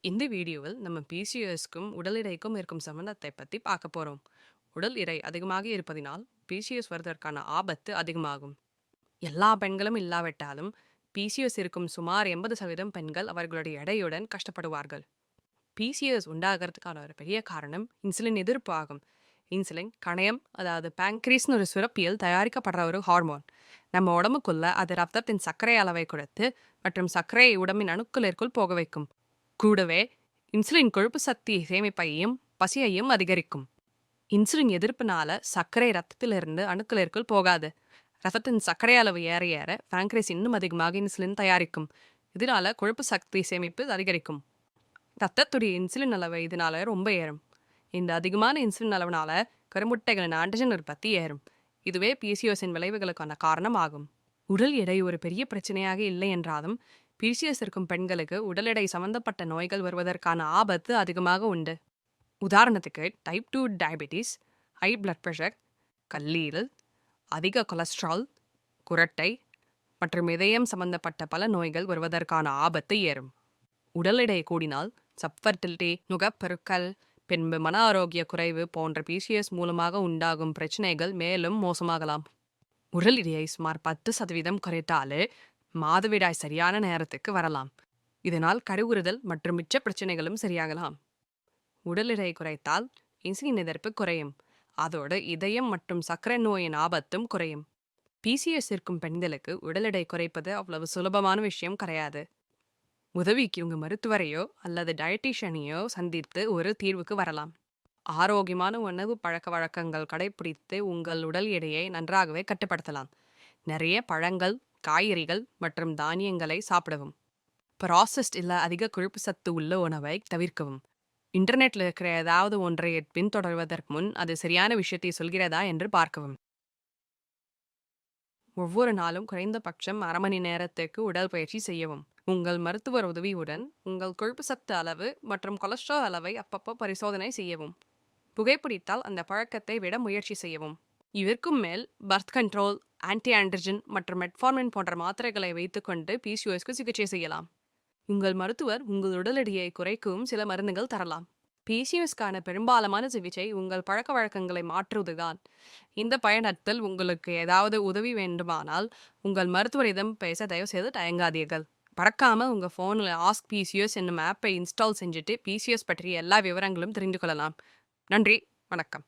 இந்த வீடியோவில் நம்ம பிசிஓஎஸ்க்கும் உடல் எடைக்கும் இருக்கும் சம்பந்தத்தை பற்றி பார்க்க போகிறோம். உடல் எடை அதிகமாக இருப்பதினால் பிசிஓஎஸ் வருவதற்கான ஆபத்து அதிகமாகும். எல்லா பெண்களும் இல்லாவிட்டாலும் பிசிஓஎஸ் இருக்கும் சுமார் 80% பெண்கள் அவர்களுடைய எடையுடன் கஷ்டப்படுவார்கள். பிசிஓஎஸ் உண்டாகிறதுக்கான ஒரு பெரிய காரணம் இன்சுலின் எதிர்ப்பு ஆகும். இன்சுலின் கணையம், அதாவது பேங்க்ரீஸ்னு ஒரு சுரப்பியில் தயாரிக்கப்படுற ஒரு ஹார்மோன். நம்ம உடம்புக்குள்ள அது ரத்தத்தின் சர்க்கரை அளவை குறைத்து மற்றும் சர்க்கரையை உடம்பின் அணுக்களிற்குள் போக வைக்கும். கூடவே இன்சுலின் கொழுப்பு சக்தி சேமிப்பையும் பசியையும் அதிகரிக்கும். இன்சுலின் எதிர்ப்புனால சர்க்கரை ரத்தத்திலிருந்து அணுக்களிற்குள் போகாது. ரத்தத்தின் சர்க்கரை அளவு ஏற ஏற பேங்க்ரீஸ் இன்னும் அதிகமாக இன்சுலின் தயாரிக்கும். இதனால கொழுப்பு சக்தி சேமிப்பு அதிகரிக்கும். ரத்தத்துடைய இன்சுலின் அளவு இதனால ரொம்ப ஏறும். இந்த அதிகமான இன்சுலின் அளவுனால கருமுட்டைகளின் ஆன்டிஜன் உற்பத்தி ஏறும். இதுவே பிசிஓஎஸின் விளைவுகளுக்கான காரணம் ஆகும். உடல் எடை ஒரு பெரிய பிரச்சனையாக இல்லை என்றாலும் பிசிஓஎஸ் இருக்கும் பெண்களுக்கு உடல் எடை சம்பந்தப்பட்ட நோய்கள் வருவதற்கான ஆபத்து அதிகமாக உண்டு. உதாரணத்துக்கு type 2 diabetes, high blood pressure, கல்லீரல், அதிக கொலஸ்ட்ரால், குரட்டை மற்றும் இதயம் சம்பந்தப்பட்ட பல நோய்கள் வருவதற்கான ஆபத்து ஏறும். உடல் எடை கூடினால் சப்ஃபர்டிலிட்டி, நுகப்பெருக்கல், பின்பு மன ஆரோக்கிய குறைவு போன்ற பிசிஓஎஸ் மூலமாக உண்டாகும் பிரச்சனைகள் மேலும் மோசமாகலாம். உடல் எடையை சுமார் 10% குறைத்தாலே மாதவிடாய் சரியான நேரத்துக்கு வரலாம். இதனால் கருவுறுதல் மற்றும் மிச்ச பிரச்சனைகளும் சரியாகலாம். உடல் எடை குறைத்தால் இன்சுலின் எதிர்ப்பு குறையும். அதோடு இதயம் மற்றும் சர்க்கரை நோயின் ஆபத்தும் குறையும். பிசிஓஎஸ் இருக்கும் பெண்களுக்கு உடல் எடை குறைப்பது அவ்வளவு சுலபமான விஷயம் கிடையாது. உதவிக்கு உங்க மருத்துவரையோ அல்லது டயட்டீஷியனையோ சந்தித்து ஒரு தீர்வுக்கு வரலாம். ஆரோக்கியமான உணவு பழக்க வழக்கங்கள் கடைபிடித்து உங்கள் உடல் எடையை நன்றாகவே கட்டுப்படுத்தலாம். நிறைய பழங்கள், காய்கறிகள் மற்றும் தானியங்களை சாப்பிடவும். ப்ராசஸ்ட் இல்லை அதிக கொழுப்பு சத்து உள்ள உணவை தவிர்க்கவும். இன்டர்நெட்டில் இருக்கிற ஏதாவது ஒன்றை பின்தொடர்வதற்கு முன் அது சரியான விஷயத்தை சொல்கிறதா என்று பார்க்கவும். ஒவ்வொரு நாளும் குறைந்தபட்சம் அரை மணி நேரத்துக்கு உடற்பயிற்சி செய்யவும். உங்கள் மருத்துவர் உதவியுடன் உங்கள் கொழுப்பு சத்து அளவு மற்றும் கொலஸ்ட்ரால் அளவை அப்பப்போ பரிசோதனை செய்யவும். புகைப்பிடித்தால் அந்த பழக்கத்தை விட முயற்சி செய்யவும். இதற்கும் மேல் பர்த் கண்ட்ரோல், ஆன்டி ஆண்ட்ரஜன் மற்றும் மெட்ஃபார்மின் போன்ற மாத்திரைகளை வைத்துக்கொண்டு பிசிஓஎஸ்க்கு சிகிச்சை செய்யலாம். உங்கள் மருத்துவர் உங்கள் உடல் எடையை குறைக்கவும் சில மருந்துகள் தரலாம். பிசிஓஎஸ்க்கான பெரும்பாலான சிகிச்சை உங்கள் பழக்க வழக்கங்களை மாற்றுவதுதான். இந்த பயணத்தில் உங்களுக்கு ஏதாவது உதவி வேண்டுமானால் உங்கள் மருத்துவரிடம் பேச தயவுசெய்து தயங்காதீர்கள். பறக்காம உங்க ஃபோனில் ஆஸ்க் பிசிஓஎஸ் என்னும் ஆப்பை இன்ஸ்டால் செஞ்சுட்டு பிசிஓஎஸ் பற்றிய எல்லா விவரங்களும் தெரிந்து கொள்ளலாம். நன்றி, வணக்கம்.